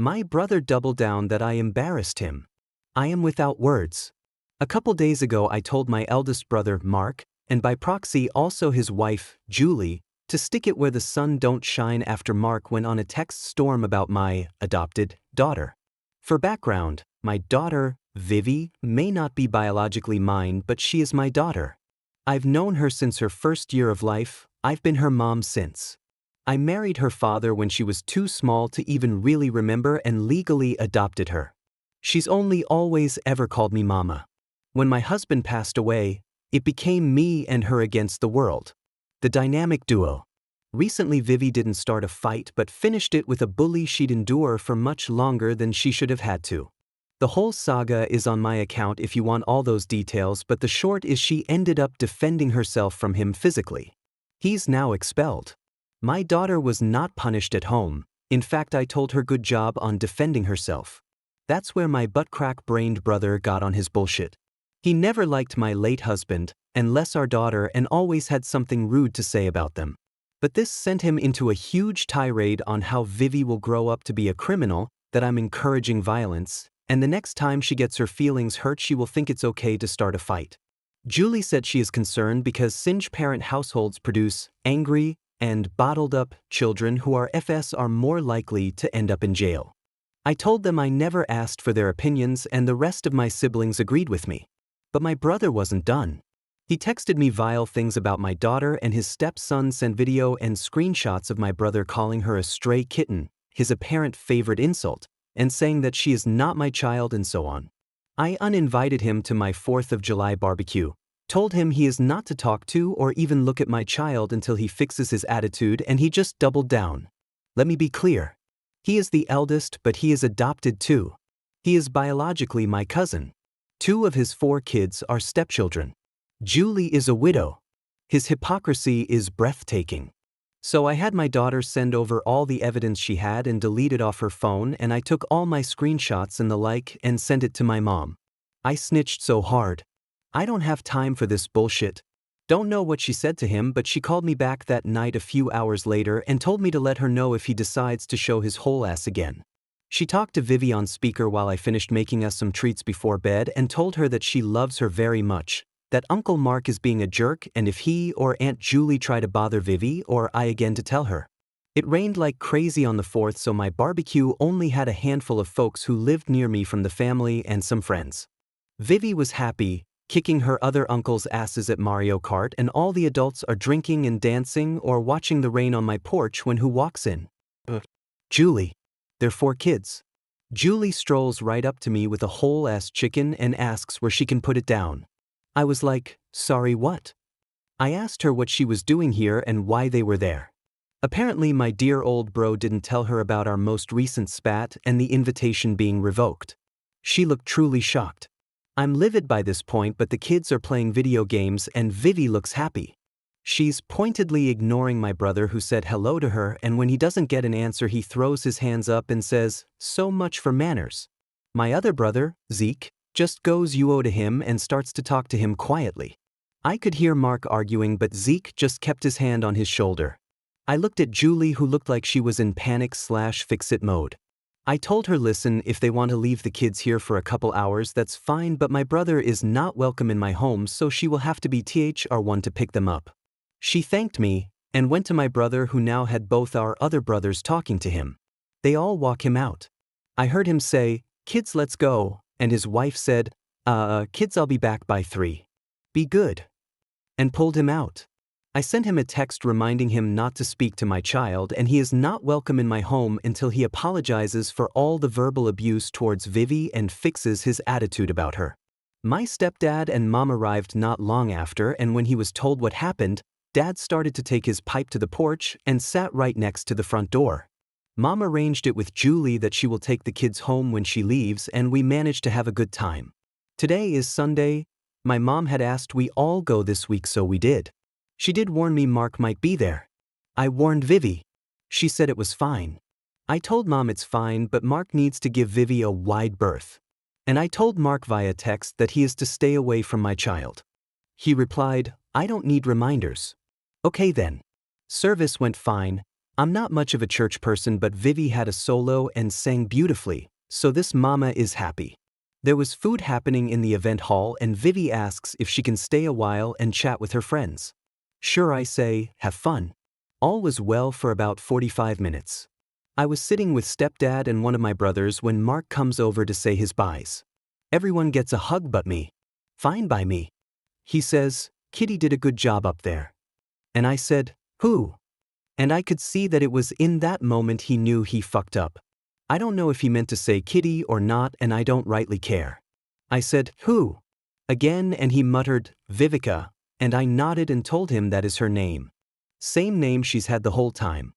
My brother doubled down that I embarrassed him. I am without words. A couple days ago I told my eldest brother, Mark, and by proxy also his wife, Julie, to stick it where the sun don't shine after Mark went on a text storm about my adopted daughter. For background, my daughter, Vivi, may not be biologically mine, but she is my daughter. I've known her since her first year of life. I've been her mom since. I married her father when she was too small to even really remember and legally adopted her. She's only always ever called me mama. When my husband passed away, it became me and her against the world. The dynamic duo. Recently Vivi didn't start a fight but finished it with a bully she'd endure for much longer than she should have had to. The whole saga is on my account if you want all those details, but the short is she ended up defending herself from him physically. He's now expelled. My daughter was not punished at home. In fact, I told her good job on defending herself. That's where my butt-crack-brained brother got on his bullshit. He never liked my late husband, and less our daughter, and always had something rude to say about them. But this sent him into a huge tirade on how Vivi will grow up to be a criminal, that I'm encouraging violence, and the next time she gets her feelings hurt she will think it's okay to start a fight. Julie said she is concerned because single-parent households produce angry and bottled-up children who are FS are more likely to end up in jail. I told them I never asked for their opinions and the rest of my siblings agreed with me. But my brother wasn't done. He texted me vile things about my daughter, and his stepson sent video and screenshots of my brother calling her a stray kitten, his apparent favorite insult, and saying that she is not my child and so on. I uninvited him to my 4th of July barbecue, told him he is not to talk to or even look at my child until he fixes his attitude, and he just doubled down. Let me be clear. He is the eldest, but he is adopted too. He is biologically my cousin. 2 of his 4 kids are stepchildren. Julie is a widow. His hypocrisy is breathtaking. So I had my daughter send over all the evidence she had and delete it off her phone, and I took all my screenshots and the like and sent it to my mom. I snitched so hard. I don't have time for this bullshit. Don't know what she said to him, but she called me back that night a few hours later and told me to let her know if he decides to show his whole ass again. She talked to Vivi on speaker while I finished making us some treats before bed and told her that she loves her very much, that Uncle Mark is being a jerk, and if he or Aunt Julie try to bother Vivi or I again to tell her. It rained like crazy on the 4th, so my barbecue only had a handful of folks who lived near me from the family and some friends. Vivi was happy, kicking her other uncles' asses at Mario Kart, and all the adults are drinking and dancing or watching the rain on my porch when who walks in? Julie. They're 4 kids. Julie strolls right up to me with a whole-ass chicken and asks where she can put it down. I was like, sorry, what? I asked her what she was doing here and why they were there. Apparently my dear old bro didn't tell her about our most recent spat and the invitation being revoked. She looked truly shocked. I'm livid by this point, but the kids are playing video games and Vivi looks happy. She's pointedly ignoring my brother who said hello to her, and when he doesn't get an answer he throws his hands up and says, so much for manners. My other brother, Zeke, just goes you-o to him and starts to talk to him quietly. I could hear Mark arguing, but Zeke just kept his hand on his shoulder. I looked at Julie, who looked like she was in panic/fix-it mode. I told her, listen, if they want to leave the kids here for a couple hours that's fine, but my brother is not welcome in my home, so she will have to be THR1 to pick them up. She thanked me and went to my brother, who now had both our other brothers talking to him. They all walk him out. I heard him say, kids, let's go, and his wife said, kids, I'll be back by 3. Be good. And pulled him out. I sent him a text reminding him not to speak to my child, and he is not welcome in my home until he apologizes for all the verbal abuse towards Vivi and fixes his attitude about her. My stepdad and mom arrived not long after, and when he was told what happened, Dad started to take his pipe to the porch and sat right next to the front door. Mom arranged it with Julie that she will take the kids home when she leaves, and we managed to have a good time. Today is Sunday. My mom had asked we all go this week, so we did. She did warn me Mark might be there. I warned Vivi. She said it was fine. I told Mom it's fine, but Mark needs to give Vivi a wide berth. And I told Mark via text that he is to stay away from my child. He replied, I don't need reminders. Okay then. Service went fine. I'm not much of a church person, but Vivi had a solo and sang beautifully, so this mama is happy. There was food happening in the event hall and Vivi asks if she can stay a while and chat with her friends. Sure, I say, have fun. All was well for about 45 minutes. I was sitting with stepdad and one of my brothers when Mark comes over to say his byes. Everyone gets a hug but me. Fine by me. He says, Kitty did a good job up there. And I said, who? And I could see that it was in that moment he knew he fucked up. I don't know if he meant to say Kitty or not, and I don't rightly care. I said, who? Again, and he muttered, Vivica, and I nodded and told him that is her name. Same name she's had the whole time.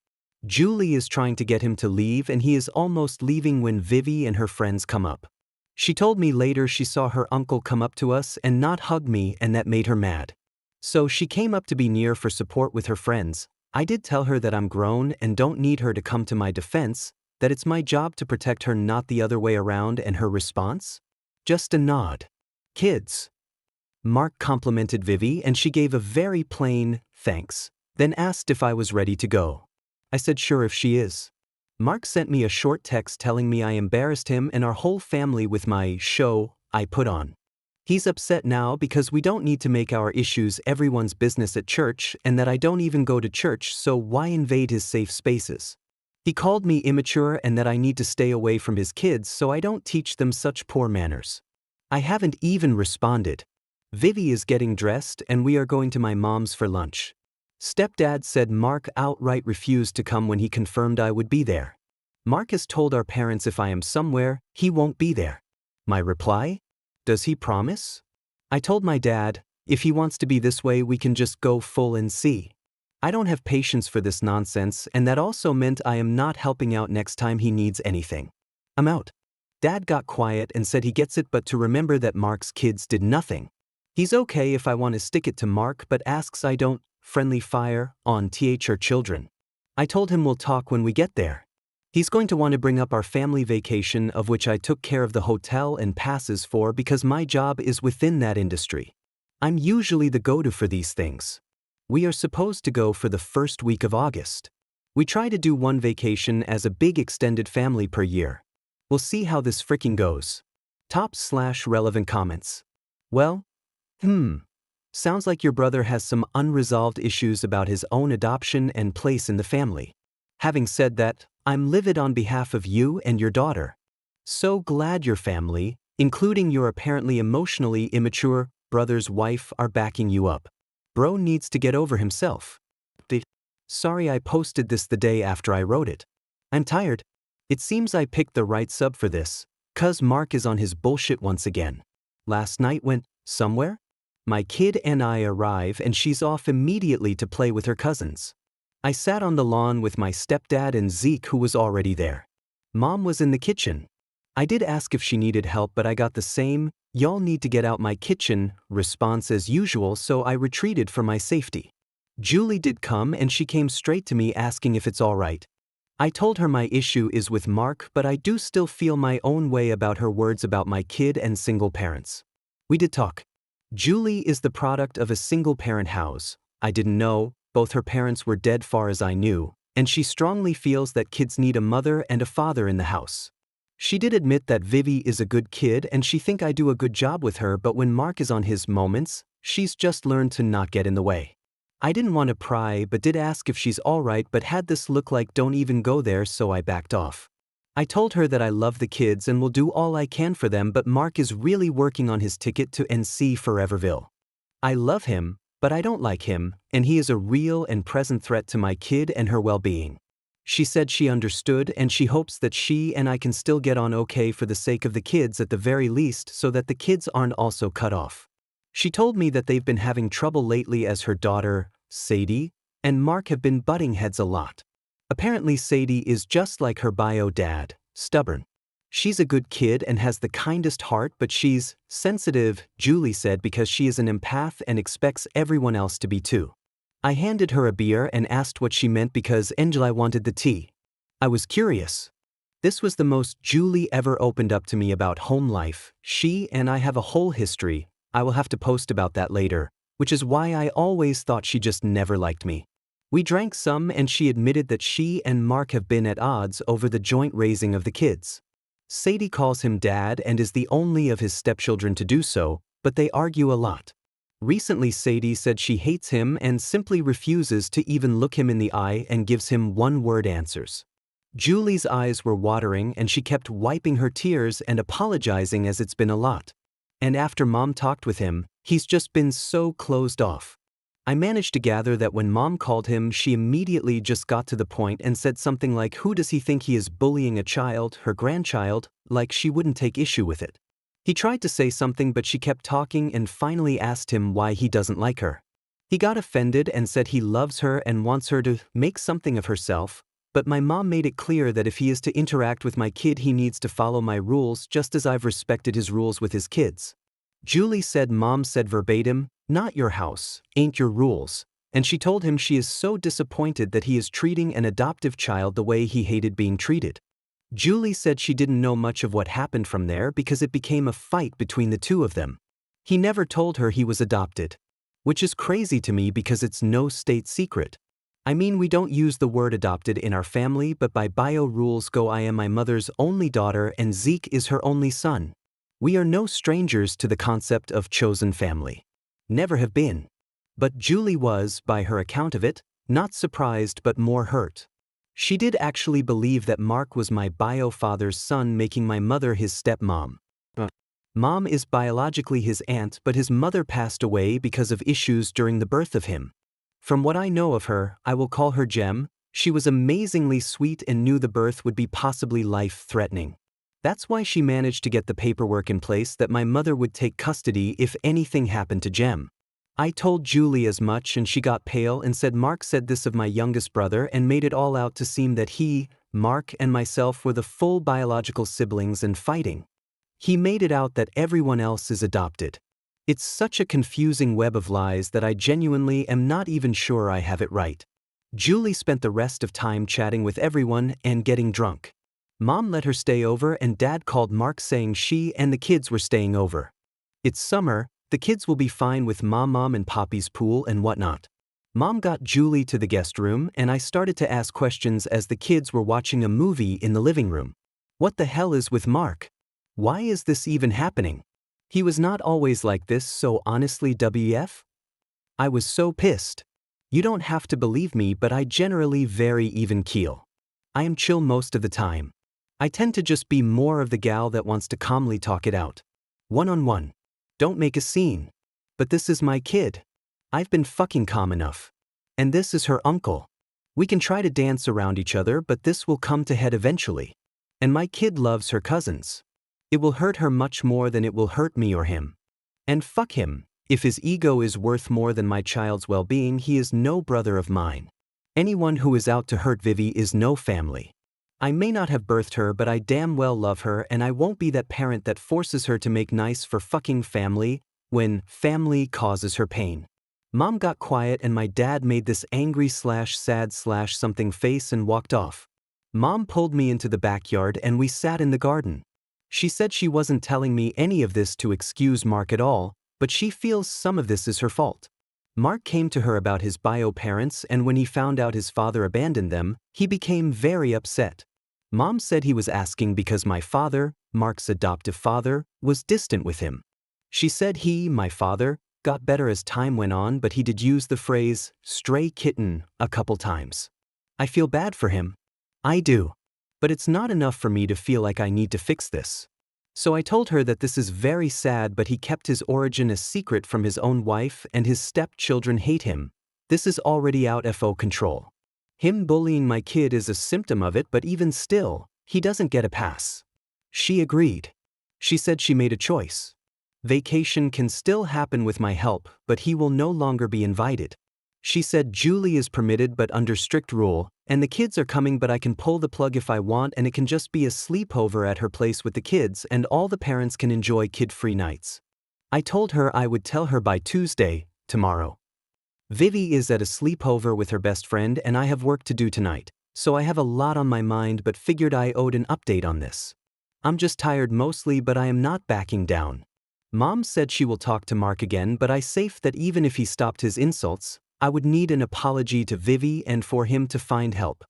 Julie is trying to get him to leave and he is almost leaving when Vivi and her friends come up. She told me later she saw her uncle come up to us and not hug me, and that made her mad. So she came up to be near for support with her friends. I did tell her that I'm grown and don't need her to come to my defense, that it's my job to protect her, not the other way around, and her response? Just a nod. Kids. Mark complimented Vivi and she gave a very plain, thanks, then asked if I was ready to go. I said sure if she is. Mark sent me a short text telling me I embarrassed him and our whole family with my show I put on. He's upset now because we don't need to make our issues everyone's business at church, and that I don't even go to church, so why invade his safe spaces? He called me immature and that I need to stay away from his kids so I don't teach them such poor manners. I haven't even responded. Vivi is getting dressed and we are going to my mom's for lunch. Stepdad said Mark outright refused to come when he confirmed I would be there. Mark has told our parents if I am somewhere, he won't be there. My reply? Does he promise? I told my dad, if he wants to be this way we can just go full and see. I don't have patience for this nonsense, and that also meant I am not helping out next time he needs anything. I'm out. Dad got quiet and said he gets it, but to remember that Mark's kids did nothing. He's okay if I want to stick it to Mark, but asks I don't friendly fire on THR children. I told him we'll talk when we get there. He's going to want to bring up our family vacation, of which I took care of the hotel and passes for because my job is within that industry. I'm usually the go-to for these things. We are supposed to go for the first week of August. We try to do one vacation as a big extended family per year. We'll see how this freaking goes. Top/relevant comments. Well, sounds like your brother has some unresolved issues about his own adoption and place in the family. Having said that, I'm livid on behalf of you and your daughter. So glad your family, including your apparently emotionally immature brother's wife, are backing you up. Bro needs to get over himself. Sorry I posted this the day after I wrote it. I'm tired. It seems I picked the right sub for this, 'cause Mark is on his bullshit once again. Last night went somewhere? My kid and I arrive and she's off immediately to play with her cousins. I sat on the lawn with my stepdad and Zeke, who was already there. Mom was in the kitchen. I did ask if she needed help, but I got the same, "Y'all need to get out my kitchen" response as usual, so I retreated for my safety. Julie did come and she came straight to me asking if it's all right. I told her my issue is with Mark, but I do still feel my own way about her words about my kid and single parents. We did talk. Julie is the product of a single-parent house. I didn't know, both her parents were dead far as I knew, and she strongly feels that kids need a mother and a father in the house. She did admit that Vivi is a good kid and she think I do a good job with her, but when Mark is on his moments, she's just learned to not get in the way. I didn't want to pry but did ask if she's alright, but had this look like don't even go there, so I backed off. I told her that I love the kids and will do all I can for them, but Mark is really working on his ticket to NC Foreverville. I love him, but I don't like him, and he is a real and present threat to my kid and her well-being. She said she understood and she hopes that she and I can still get on okay for the sake of the kids at the very least, so that the kids aren't also cut off. She told me that they've been having trouble lately as her daughter, Sadie, and Mark have been butting heads a lot. Apparently Sadie is just like her bio dad, stubborn. She's a good kid and has the kindest heart, but she's sensitive, Julie said, because she is an empath and expects everyone else to be too. I handed her a beer and asked what she meant because Angela wanted the tea. I was curious. This was the most Julie ever opened up to me about home life. She and I have a whole history. I will have to post about that later, which is why I always thought she just never liked me. We drank some and she admitted that she and Mark have been at odds over the joint raising of the kids. Sadie calls him dad and is the only of his stepchildren to do so, but they argue a lot. Recently Sadie said she hates him and simply refuses to even look him in the eye and gives him one-word answers. Julie's eyes were watering and she kept wiping her tears and apologizing as it's been a lot. And after Mom talked with him, he's just been so closed off. I managed to gather that when Mom called him, she immediately just got to the point and said something like, "Who does he think he is, bullying a child, her grandchild?" Like she wouldn't take issue with it. He tried to say something but she kept talking and finally asked him why he doesn't like her. He got offended and said he loves her and wants her to make something of herself, but my mom made it clear that if he is to interact with my kid he needs to follow my rules just as I've respected his rules with his kids. Julie said Mom said verbatim, "Not your house, ain't your rules," and she told him she is so disappointed that he is treating an adoptive child the way he hated being treated. Julie said she didn't know much of what happened from there because it became a fight between the two of them. He never told her he was adopted. Which is crazy to me because it's no state secret. I mean, we don't use the word adopted in our family, but by bio rules go, I am my mother's only daughter and Zeke is her only son. We are no strangers to the concept of chosen family. Never have been. But Julie was, by her account of it, not surprised but more hurt. She did actually believe that Mark was my bio father's son, making my mother his stepmom. Mom is biologically his aunt, but his mother passed away because of issues during the birth of him. From what I know of her, I will call her Gem, she was amazingly sweet and knew the birth would be possibly life-threatening. That's why she managed to get the paperwork in place that my mother would take custody if anything happened to Gem. I told Julie as much and she got pale and said Mark said this of my youngest brother and made it all out to seem that he, Mark, and myself were the full biological siblings and fighting. He made it out that everyone else is adopted. It's such a confusing web of lies that I genuinely am not even sure I have it right. Julie spent the rest of time chatting with everyone and getting drunk. Mom let her stay over and Dad called Mark saying she and the kids were staying over. It's summer, the kids will be fine with Mom and Poppy's pool and whatnot. Mom got Julie to the guest room and I started to ask questions as the kids were watching a movie in the living room. What the hell is with Mark? Why is this even happening? He was not always like this, so honestly WF? I was so pissed. You don't have to believe me, but I generally very even keel. I am chill most of the time. I tend to just be more of the gal that wants to calmly talk it out. One-on-one. Don't make a scene. But this is my kid. I've been fucking calm enough. And this is her uncle. We can try to dance around each other, but this will come to head eventually. And my kid loves her cousins. It will hurt her much more than it will hurt me or him. And fuck him. If his ego is worth more than my child's well-being, he is no brother of mine. Anyone who is out to hurt Vivi is no family. I may not have birthed her, but I damn well love her, and I won't be that parent that forces her to make nice for fucking family when family causes her pain. Mom got quiet and my dad made this angry/sad/something face and walked off. Mom pulled me into the backyard and we sat in the garden. She said she wasn't telling me any of this to excuse Mark at all, but she feels some of this is her fault. Mark came to her about his bio parents, and when he found out his father abandoned them, he became very upset. Mom said he was asking because my father, Mark's adoptive father, was distant with him. She said he, my father, got better as time went on, but he did use the phrase, stray kitten, a couple times. I feel bad for him. I do. But it's not enough for me to feel like I need to fix this. So I told her that this is very sad, but he kept his origin a secret from his own wife and his stepchildren hate him. This is already out of control. Him bullying my kid is a symptom of it, but even still, he doesn't get a pass. She agreed. She said she made a choice. Vacation can still happen with my help, but he will no longer be invited. She said Julie is permitted but under strict rule, and the kids are coming, but I can pull the plug if I want, and it can just be a sleepover at her place with the kids and all the parents can enjoy kid-free nights. I told her I would tell her by Tuesday, tomorrow. Vivi is at a sleepover with her best friend and I have work to do tonight, so I have a lot on my mind but figured I owed an update on this. I'm just tired mostly, but I am not backing down. Mom said she will talk to Mark again, but I safe that even if he stopped his insults, I would need an apology to Vivi and for him to find help.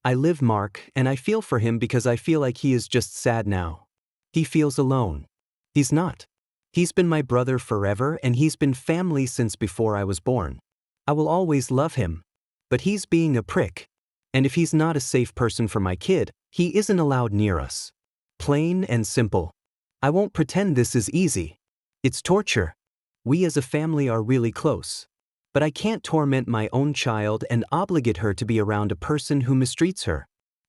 I live Mark, and I feel for him because I feel like he is just sad now. He feels alone. He's not. He's been my brother forever and he's been family since before I was born. I will always love him. But he's being a prick. And if he's not a safe person for my kid, he isn't allowed near us. Plain and simple. I won't pretend this is easy. It's torture. We as a family are really close. But I can't torment my own child and obligate her to be around a person who mistreats her.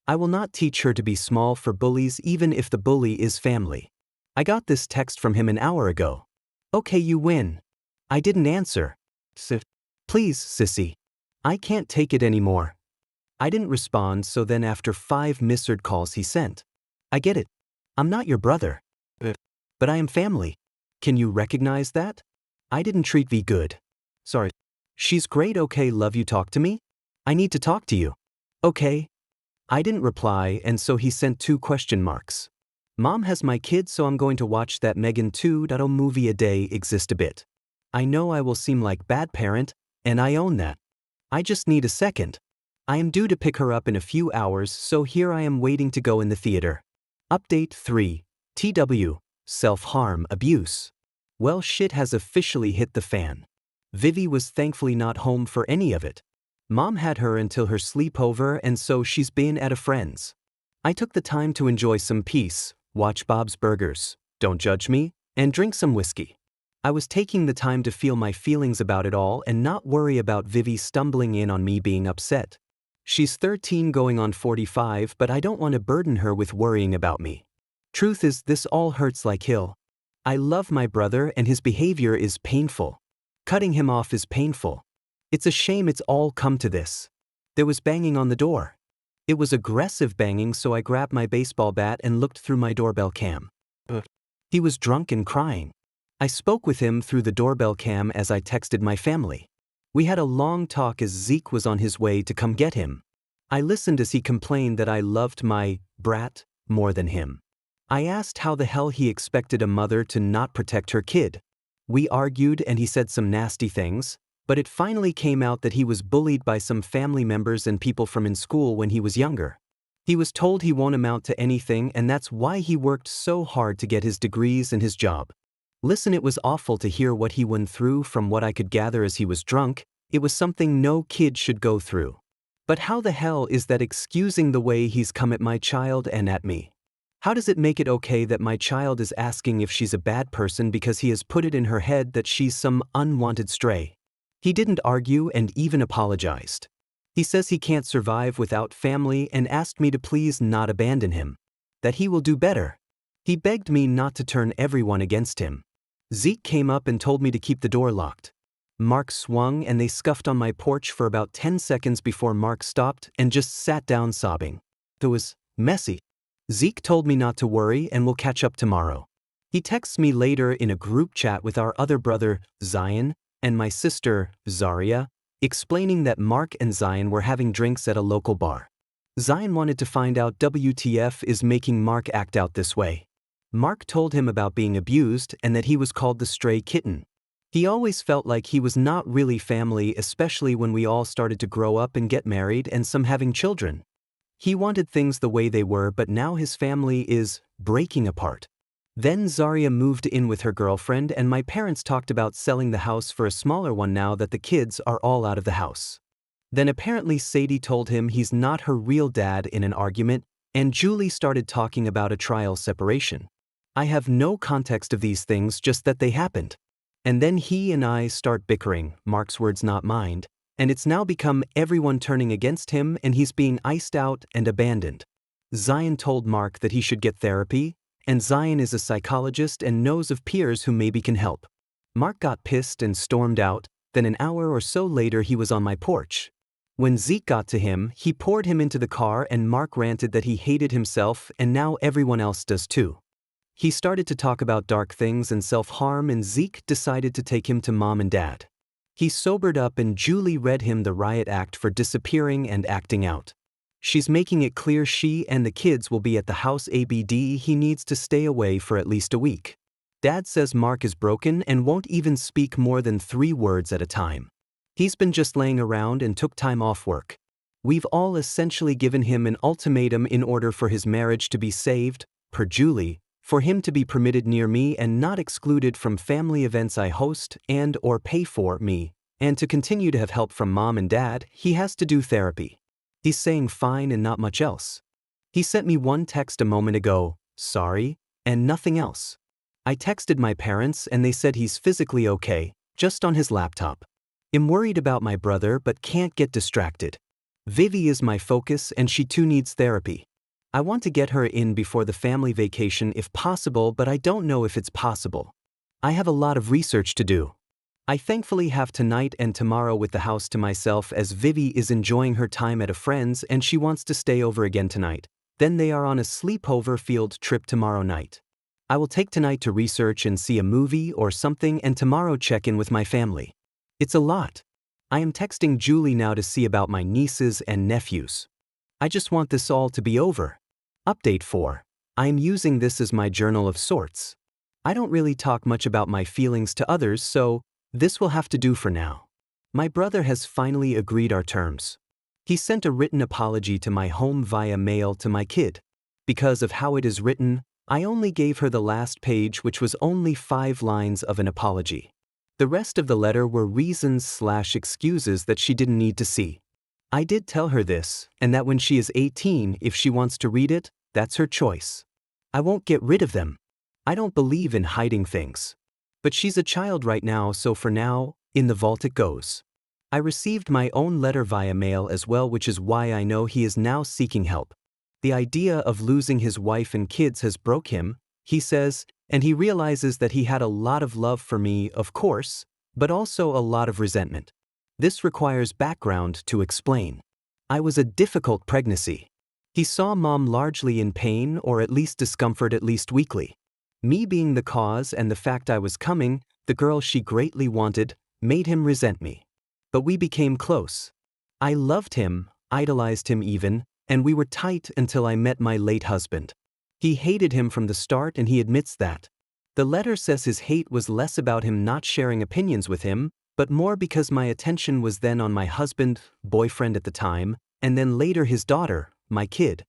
I will not teach her to be small for bullies even if the bully is family. I got this text from him an hour ago. Okay, you win. I didn't answer. Please, sissy. I can't take it anymore. I didn't respond, so then after 5 misheard calls he sent. I get it. I'm not your brother. But I am family. Can you recognize that? I didn't treat V good. Sorry. She's great, okay, love you, talk to me? I need to talk to you. Okay. I didn't reply, and so he sent 2 question marks. Mom has my kid, so I'm going to watch that Megan 2.0 movie a day exist a bit. I know I will seem like bad parent, and I own that. I just need a second. I am due to pick her up in a few hours, so here I am waiting to go in the theater. Update 3. TW. Self-harm, abuse. Well, shit has officially hit the fan. Vivi was thankfully not home for any of it. Mom had her until her sleepover, and so she's been at a friend's. I took the time to enjoy some peace, watch Bob's Burgers, don't judge me, and drink some whiskey. I was taking the time to feel my feelings about it all and not worry about Vivi stumbling in on me being upset. She's 13 going on 45, but I don't want to burden her with worrying about me. Truth is, this all hurts like hell. I love my brother and his behavior is painful. Cutting him off is painful. It's a shame it's all come to this. There was banging on the door. It was aggressive banging, so I grabbed my baseball bat and looked through my doorbell cam. He was drunk and crying. I spoke with him through the doorbell cam as I texted my family. We had a long talk as Zeke was on his way to come get him. I listened as he complained that I loved my brat more than him. I asked how the hell he expected a mother to not protect her kid. We argued and he said some nasty things, but it finally came out that he was bullied by some family members and people from in school when he was younger. He was told he won't amount to anything, and that's why he worked so hard to get his degrees and his job. Listen, it was awful to hear what he went through. From what I could gather as he was drunk, it was something no kid should go through. But how the hell is that excusing the way he's come at my child and at me? How does it make it okay that my child is asking if she's a bad person because he has put it in her head that she's some unwanted stray? He didn't argue and even apologized. He says he can't survive without family and asked me to please not abandon him. That he will do better. He begged me not to turn everyone against him. Zeke came up and told me to keep the door locked. Mark swung and they scuffed on my porch for about 10 seconds before Mark stopped and just sat down sobbing. It was messy. Zeke told me not to worry and we'll catch up tomorrow. He texts me later in a group chat with our other brother, Zion, and my sister, Zaria, explaining that Mark and Zion were having drinks at a local bar. Zion wanted to find out WTF is making Mark act out this way. Mark told him about being abused and that he was called the stray kitten. He always felt like he was not really family, especially when we all started to grow up and get married and some having children. He wanted things the way they were, but now his family is breaking apart. Then Zaria moved in with her girlfriend and my parents talked about selling the house for a smaller one now that the kids are all out of the house. Then apparently Sadie told him he's not her real dad in an argument, and Julie started talking about a trial separation. I have no context of these things, just that they happened. And then he and I start bickering, Mark's words not mine, and it's now become everyone turning against him and he's being iced out and abandoned. Zion told Mark that he should get therapy, and Zion is a psychologist and knows of peers who maybe can help. Mark got pissed and stormed out, then an hour or so later he was on my porch. When Zeke got to him, he poured him into the car and Mark ranted that he hated himself and now everyone else does too. He started to talk about dark things and self-harm and Zeke decided to take him to mom and dad. He sobered up and Julie read him the riot act for disappearing and acting out. She's making it clear she and the kids will be at the house ABD. He needs to stay away for at least a week. Dad says Mark is broken and won't even speak more than 3 words at a time. He's been just laying around and took time off work. We've all essentially given him an ultimatum in order for his marriage to be saved, per Julie, for him to be permitted near me and not excluded from family events I host and or pay for me, and to continue to have help from mom and dad, he has to do therapy. He's saying fine and not much else. He sent me one text a moment ago, sorry, and nothing else. I texted my parents and they said he's physically okay, just on his laptop. I'm worried about my brother but can't get distracted. Vivi is my focus and she too needs therapy. I want to get her in before the family vacation if possible, but I don't know if it's possible. I have a lot of research to do. I thankfully have tonight and tomorrow with the house to myself as Vivi is enjoying her time at a friend's and she wants to stay over again tonight. Then they are on a sleepover field trip tomorrow night. I will take tonight to research and see a movie or something and tomorrow check in with my family. It's a lot. I am texting Julie now to see about my nieces and nephews. I just want this all to be over. Update 4. I am using this as my journal of sorts. I don't really talk much about my feelings to others, so this will have to do for now. My brother has finally agreed our terms. He sent a written apology to my home via mail to my kid. Because of how it is written, I only gave her the last page, which was only 5 lines of an apology. The rest of the letter were reasons/excuses that she didn't need to see. I did tell her this, and that when she is 18, if she wants to read it, that's her choice. I won't get rid of them. I don't believe in hiding things. But she's a child right now, so for now, in the vault it goes. I received my own letter via mail as well, which is why I know he is now seeking help. The idea of losing his wife and kids has broke him, he says, and he realizes that he had a lot of love for me, of course, but also a lot of resentment. This requires background to explain. I was a difficult pregnancy. He saw mom largely in pain or at least discomfort at least weekly. Me being the cause and the fact I was coming, the girl she greatly wanted, made him resent me. But we became close. I loved him, idolized him even, and we were tight until I met my late husband. He hated him from the start and he admits that. The letter says his hate was less about him not sharing opinions with him, but more because my attention was then on my husband, boyfriend at the time, and then later his daughter, my kid.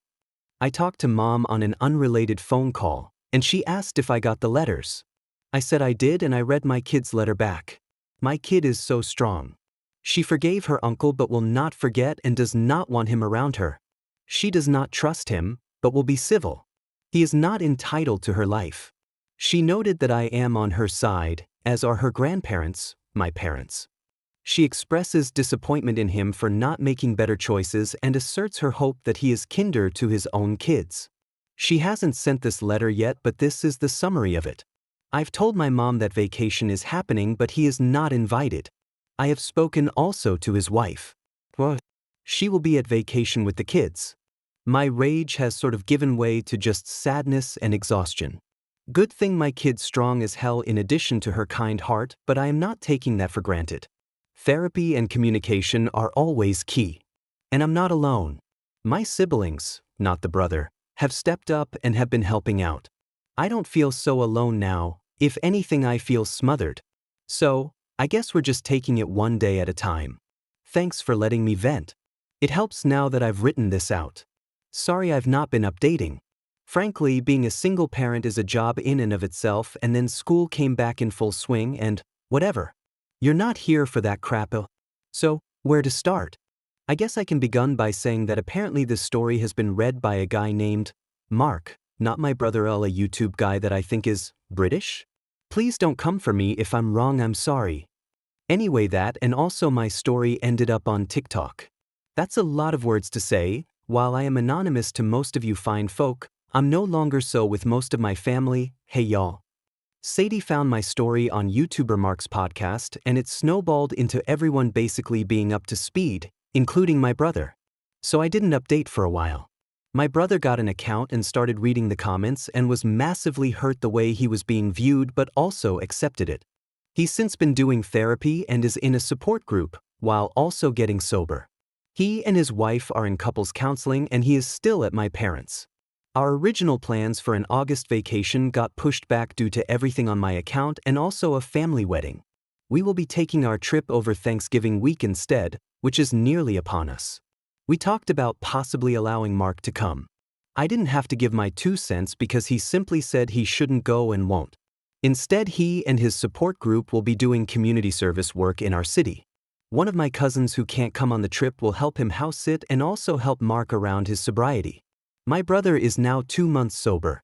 I talked to mom on an unrelated phone call, and she asked if I got the letters. I said I did and I read my kid's letter back. My kid is so strong. She forgave her uncle but will not forget and does not want him around her. She does not trust him, but will be civil. He is not entitled to her life. She noted that I am on her side, as are her grandparents, my parents. She expresses disappointment in him for not making better choices and asserts her hope that he is kinder to his own kids. She hasn't sent this letter yet, but this is the summary of it. I've told my mom that vacation is happening, but he is not invited. I have spoken also to his wife. Well, she will be at vacation with the kids. My rage has sort of given way to just sadness and exhaustion. Good thing my kid's strong as hell in addition to her kind heart, but I am not taking that for granted. Therapy and communication are always key. And I'm not alone. My siblings, not the brother, have stepped up and have been helping out. I don't feel so alone now. If anything, I feel smothered. So, I guess we're just taking it one day at a time. Thanks for letting me vent. It helps now that I've written this out. Sorry I've not been updating. Frankly, being a single parent is a job in and of itself, and then school came back in full swing and whatever. You're not here for that crap. So, where to start? I guess I can begin by saying that apparently this story has been read by a guy named Mark, not my brother a YouTube guy that I think is British. Please don't come for me if I'm wrong, I'm sorry. Anyway, that and also my story ended up on TikTok. That's a lot of words to say. While I am anonymous to most of you fine folk, I'm no longer so with most of my family. Hey y'all. Sadie found my story on YouTuber Mark's podcast and it snowballed into everyone basically being up to speed, including my brother. So I didn't update for a while. My brother got an account and started reading the comments and was massively hurt the way he was being viewed, but also accepted it. He's since been doing therapy and is in a support group, while also getting sober. He and his wife are in couples counseling and he is still at my parents'. Our original plans for an August vacation got pushed back due to everything on my account and also a family wedding. We will be taking our trip over Thanksgiving week instead, which is nearly upon us. We talked about possibly allowing Mark to come. I didn't have to give my 2 cents because he simply said he shouldn't go and won't. Instead, he and his support group will be doing community service work in our city. One of my cousins who can't come on the trip will help him house sit and also help Mark around his sobriety. My brother is now 2 months sober.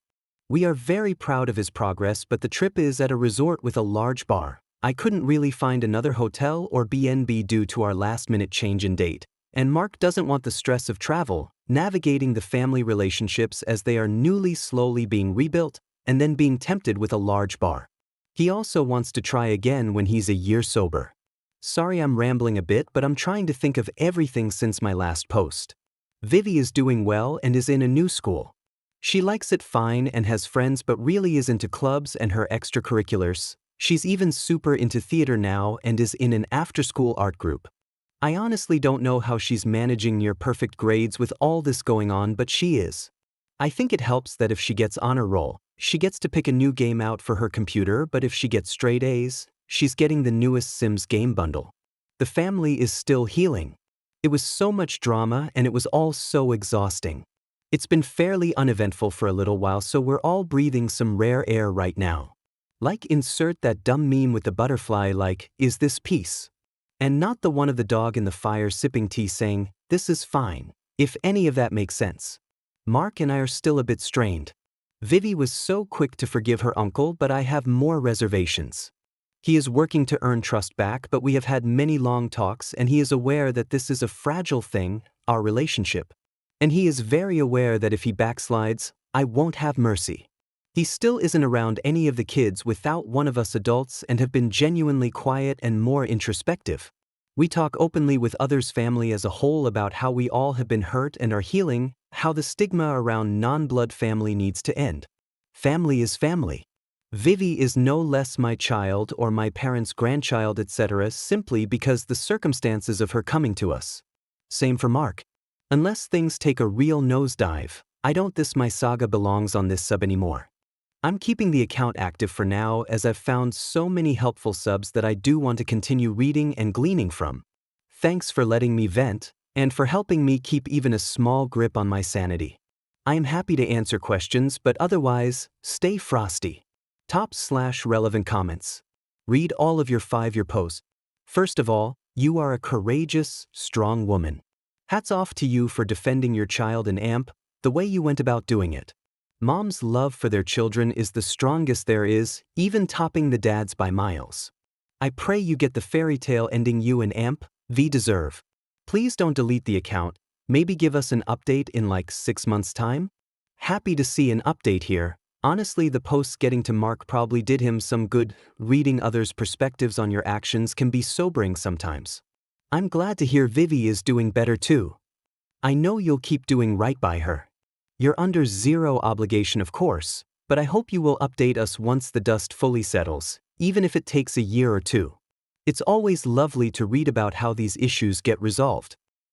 We are very proud of his progress, but the trip is at a resort with a large bar. I couldn't really find another hotel or B&B due to our last-minute change in date, and Mark doesn't want the stress of travel, navigating the family relationships as they are slowly being rebuilt, and then being tempted with a large bar. He also wants to try again when he's a year sober. Sorry I'm rambling a bit, but I'm trying to think of everything since my last post. Vivi is doing well and is in a new school. She likes it fine and has friends, but really is into clubs and her extracurriculars. She's even super into theater now and is in an after-school art group. I honestly don't know how she's managing near-perfect grades with all this going on, but she is. I think it helps that if she gets honor roll, she gets to pick a new game out for her computer, but if she gets straight A's, she's getting the newest Sims game bundle. The family is still healing. It was so much drama and it was all so exhausting. It's been fairly uneventful for a little while, so we're all breathing some rare air right now. Like, insert that dumb meme with the butterfly like, "Is this peace?" And not the one of the dog in the fire sipping tea saying, "This is fine," if any of that makes sense. Mark and I are still a bit strained. Vivi was so quick to forgive her uncle, but I have more reservations. He is working to earn trust back, but we have had many long talks and he is aware that this is a fragile thing, our relationship. And he is very aware that if he backslides, I won't have mercy. He still isn't around any of the kids without one of us adults and have been genuinely quiet and more introspective. We talk openly with others' family as a whole about how we all have been hurt and are healing, how the stigma around non-blood family needs to end. Family is family. Vivi is no less my child or my parents' grandchild, etc., simply because the circumstances of her coming to us. Same for Mark. Unless things take a real nosedive, I don't think my saga belongs on this sub anymore. I'm keeping the account active for now as I've found so many helpful subs that I do want to continue reading and gleaning from. Thanks for letting me vent, and for helping me keep even a small grip on my sanity. I am happy to answer questions, but otherwise, stay frosty. /relevant comments. Read all of your 5-year posts. First of all, you are a courageous, strong woman. Hats off to you for defending your child in AMP, the way you went about doing it. Mom's love for their children is the strongest there is, even topping the dad's by miles. I pray you get the fairy tale ending you and AMP, V deserve. Please don't delete the account, maybe give us an update in like 6 months' time? Happy to see an update here. Honestly, the posts getting to Mark probably did him some good. Reading others' perspectives on your actions can be sobering sometimes. I'm glad to hear Vivi is doing better too. I know you'll keep doing right by her. You're under zero obligation, of course, but I hope you will update us once the dust fully settles, even if it takes a year or two. It's always lovely to read about how these issues get resolved.